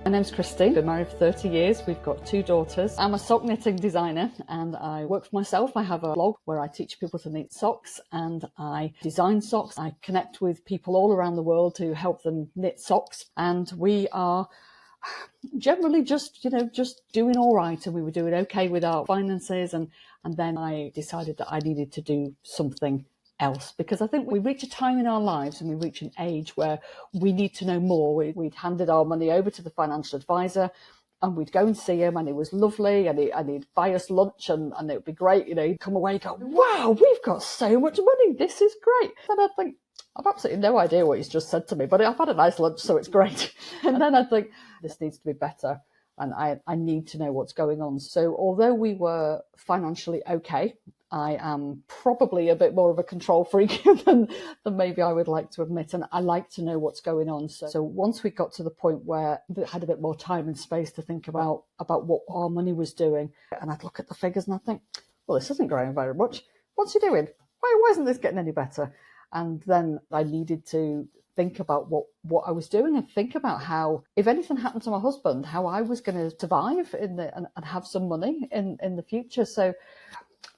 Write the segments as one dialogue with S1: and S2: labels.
S1: My name's Christine, been married for 30 years, we've got 2 daughters. I'm a sock knitting designer and I work for myself. I have a blog where I teach people to knit socks and I design socks. I connect with people all around the world to help them knit socks, and we are generally just doing all right, and we were doing okay with our finances, and then I decided that I needed to do something else, because I think we reach a time in our lives and we reach an age where we need to know more. We'd handed our money over to the financial advisor and we'd go and see him, and it was lovely, and he'd buy us lunch and it would be great. He'd come away and go, wow, we've got so much money, this is great. And I'd think, I've absolutely no idea what he's just said to me, but I've had a nice lunch, so it's great. And then I think, this needs to be better, and I need to know what's going on. So although we were financially okay, I am probably a bit more of a control freak than maybe I would like to admit, and I like to know what's going on. So once we got to the point where we had a bit more time and space to think about what our money was doing, and I'd look at the figures and I'd think, well, this isn't growing very much. What's he doing? Why isn't this getting any better? And then I needed to think about what I was doing, and think about how, if anything happened to my husband, how I was going to survive and have some money in the future. So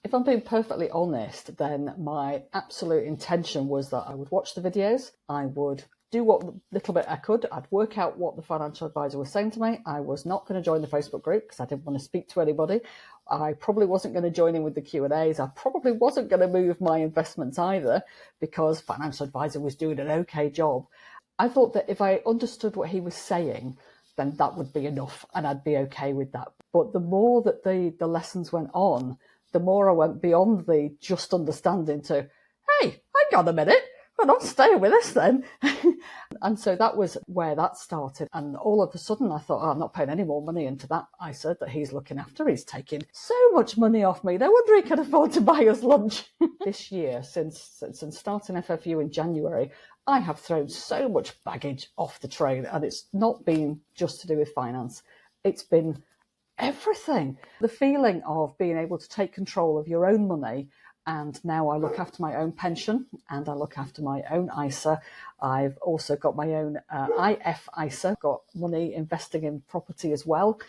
S1: if I'm being perfectly honest, then my absolute intention was that I would watch the videos, I would do what little bit I could, I'd work out what the financial advisor was saying to me. I was not going to join the Facebook group because I didn't want to speak to anybody. I probably wasn't going to join in with the Q&As. I probably wasn't going to move my investments either, because financial advisor was doing an okay job. I thought that if I understood what he was saying, then that would be enough and I'd be okay with that. But the more that the lessons went on, the more I went beyond the just understanding to, hey, hang on a minute, well, I'm staying with this then. And so that was where that started. And all of a sudden I thought, I'm not paying any more money into that ISA that he's looking after. He's taking so much money off me. No wonder he can afford to buy us lunch. This year, since starting FFU in January, I have thrown so much baggage off the train, and it's not been just to do with finance. It's been everything. The feeling of being able to take control of your own money. And now I look after my own pension and I look after my own ISA. I've also got my own IF ISA, got money investing in property as well,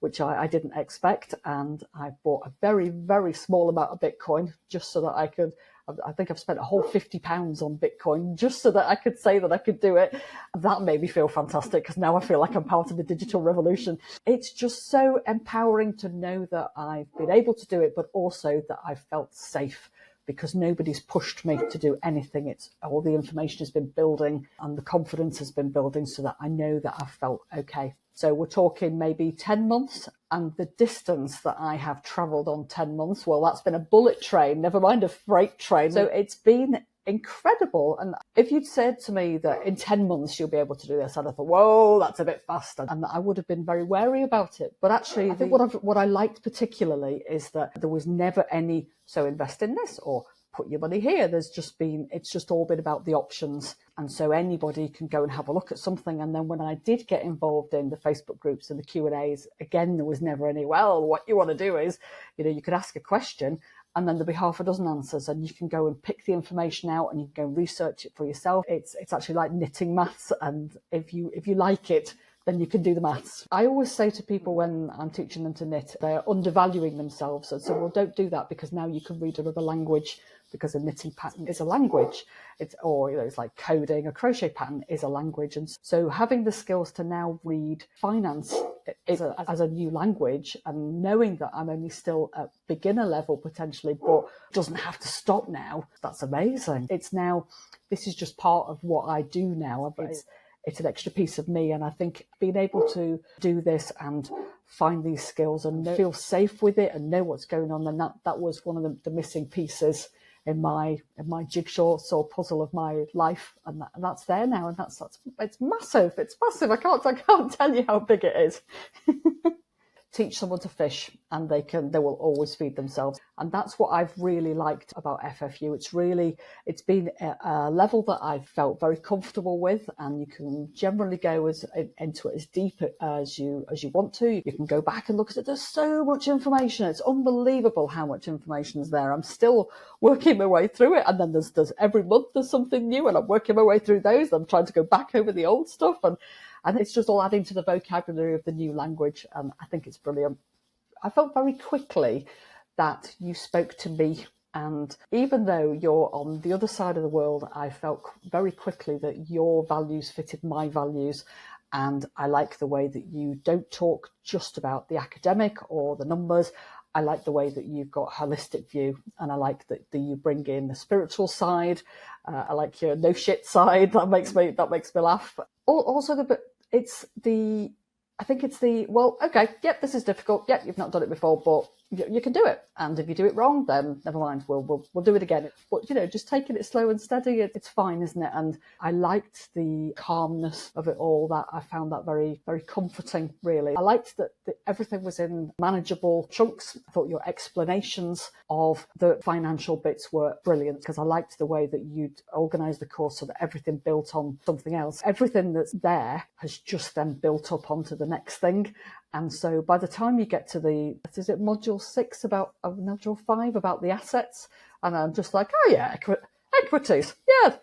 S1: which I didn't expect. And I bought a very, very small amount of Bitcoin just so that I could, I think I've spent a whole £50 on Bitcoin just so that I could say that I could do it. That made me feel fantastic, because now I feel like I'm part of the digital revolution. It's just so empowering to know that I've been able to do it, but also that I've felt safe, because nobody's pushed me to do anything. It's all the information has been building and the confidence has been building so that I know that I've felt okay. So we're talking maybe 10 months, and the distance that I have travelled on 10 months, well, that's been a bullet train, never mind a freight train. So it's been incredible. And if you'd said to me that in 10 months you'll be able to do this, I'd have thought, whoa, that's a bit fast. And I would have been very wary about it. But actually, I think what I liked particularly is that there was never any, so invest in this or put your money here. It's just all been about the options. And so anybody can go and have a look at something. And then when I did get involved in the Facebook groups and the Q&As, again, there was never any, well, what you want to do is, you could ask a question and then there'll be half a dozen answers, and you can go and pick the information out and you can go and research it for yourself. It's actually like knitting maths. And if you like it, then you can do the maths. I always say to people when I'm teaching them to knit, they're undervaluing themselves. And so, well, don't do that, because now you can read another language, because a knitting pattern is a language. It's like coding. A crochet pattern is a language. And so having the skills to now read finance as a new language, and knowing that I'm only still at beginner level potentially, but doesn't have to stop now, that's amazing. This is just part of what I do now. It's an extra piece of me. And I think being able to do this and find these skills and feel safe with it and know what's going on, then that was one of the missing pieces in my jigsaw puzzle of my life, and that's there now, and it's massive. It's massive. I can't tell you how big it is. Teach someone to fish and they will always feed themselves. And that's what I've really liked about FFU. It's been a level that I've felt very comfortable with, and you can generally go into it as deep as you want to. You can go back and look at it. There's so much information. It's unbelievable how much information is there. I'm still working my way through it. And then there's every month there's something new, and I'm working my way through those. I'm trying to go back over the old stuff, and And it's just all adding to the vocabulary of the new language. And I think it's brilliant. I felt very quickly that you spoke to me. And even though you're on the other side of the world, I felt very quickly that your values fitted my values. And I like the way that you don't talk just about the academic or the numbers. I like the way that you've got a holistic view, and I like that you bring in the spiritual side. I like your no shit side. That makes me laugh. Also, I think it's the, well, okay, yep, this is difficult. Yep, you've not done it before, but you can do it. And if you do it wrong, then never mind, we'll do it again. But, just taking it slow and steady, it's fine, isn't it? And I liked the calmness of it all. That I found that very, very comforting, really. I liked that everything was in manageable chunks. I thought your explanations of the financial bits were brilliant, because I liked the way that you'd organised the course so that everything built on something else. Everything that's there has just then built up onto the next thing. And so by the time you get to is it module 6 module 5 about the assets? And I'm just like, oh yeah, equities. Yeah,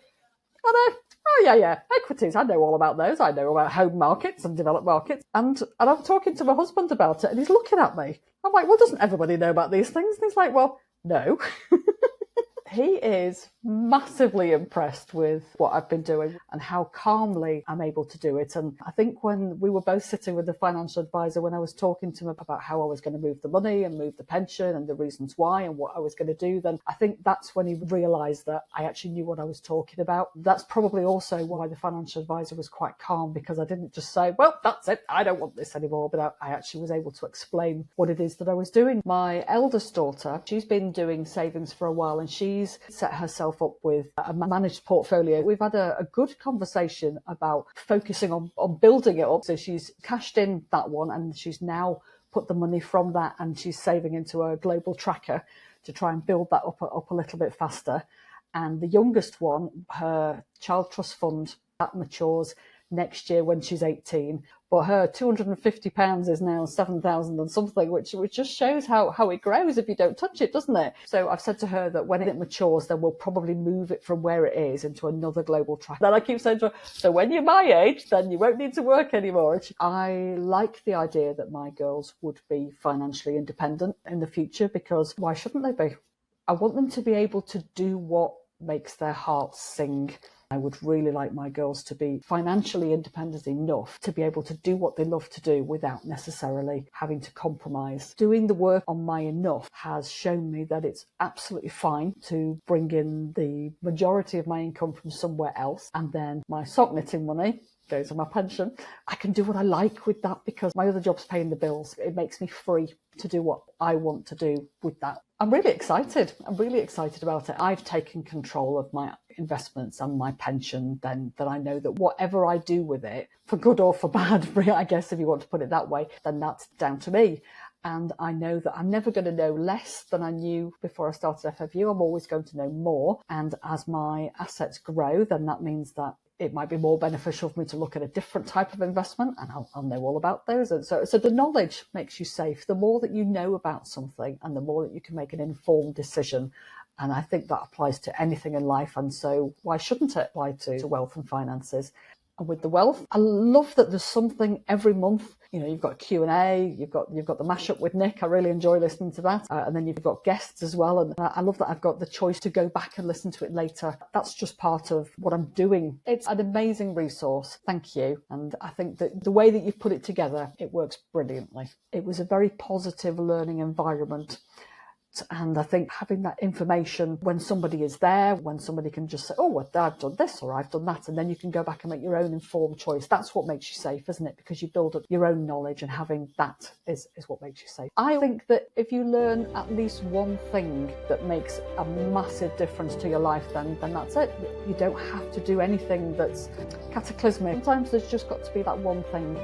S1: I know. Oh yeah, equities. I know all about those. I know about home markets and developed markets. And I'm talking to my husband about it, and he's looking at me. I'm like, well, doesn't everybody know about these things? And he's like, well, no. He is massively impressed with what I've been doing and how calmly I'm able to do it. And I think when we were both sitting with the financial advisor, when I was talking to him about how I was going to move the money and move the pension and the reasons why and what I was going to do, then I think that's when he realised that I actually knew what I was talking about. That's probably also why the financial advisor was quite calm, because I didn't just say, well, that's it, I don't want this anymore, but I actually was able to explain what it is that I was doing. My eldest daughter, she's been doing savings for a while, and she's set herself up with a managed portfolio. We've had a good conversation about focusing on building it up. So she's cashed in that one, and she's now put the money from that, and she's saving into a global tracker to try and build that up a little bit faster. And the youngest one, her child trust fund, that matures next year when she's 18. But her £250 is now 7,000 and something, which just shows how it grows if you don't touch it, doesn't it? So I've said to her that when it matures, then we'll probably move it from where it is into another global track. Then I keep saying to her, so when you're my age, then you won't need to work anymore. I like the idea that my girls would be financially independent in the future, because why shouldn't they be? I want them to be able to do what makes their hearts sing. I would really like my girls to be financially independent enough to be able to do what they love to do without necessarily having to compromise. Doing the work on my enough has shown me that it's absolutely fine to bring in the majority of my income from somewhere else, and then my sock knitting money goes on my pension. I can do what I like with that because my other job's paying the bills. It makes me free to do what I want to do with that. I'm really excited. I'm really excited about it. I've taken control of my investments and my pension, then that I know that whatever I do with it, for good or for bad, I guess if you want to put it that way, then that's down to me. And I know that I'm never going to know less than I knew before I started FFU. I'm always going to know more. And as my assets grow, then that means that it might be more beneficial for me to look at a different type of investment, and I'll know all about those. And so the knowledge makes you safe. The more that you know about something, and the more that you can make an informed decision. And I think that applies to anything in life. And so why shouldn't it apply to wealth and finances? And with the wealth, I love that there's something every month. You know, you've got a Q&A, you've got the mashup with Nick. I really enjoy listening to that. And then you've got guests as well. And I love that I've got the choice to go back and listen to it later. That's just part of what I'm doing. It's an amazing resource. Thank you. And I think that the way that you've put it together, it works brilliantly. It was a very positive learning environment. And I think having that information when somebody is there, when somebody can just say, oh, well, I've done this or I've done that, and then you can go back and make your own informed choice. That's what makes you safe, isn't it? Because you build up your own knowledge, and having that is what makes you safe. I think that if you learn at least one thing that makes a massive difference to your life, then that's it. You don't have to do anything that's cataclysmic. Sometimes there's just got to be that one thing.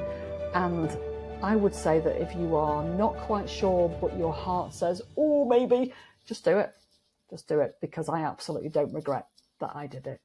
S1: And I would say that if you are not quite sure, but your heart says, oh, maybe, just do it. Just do it, because I absolutely don't regret that I did it.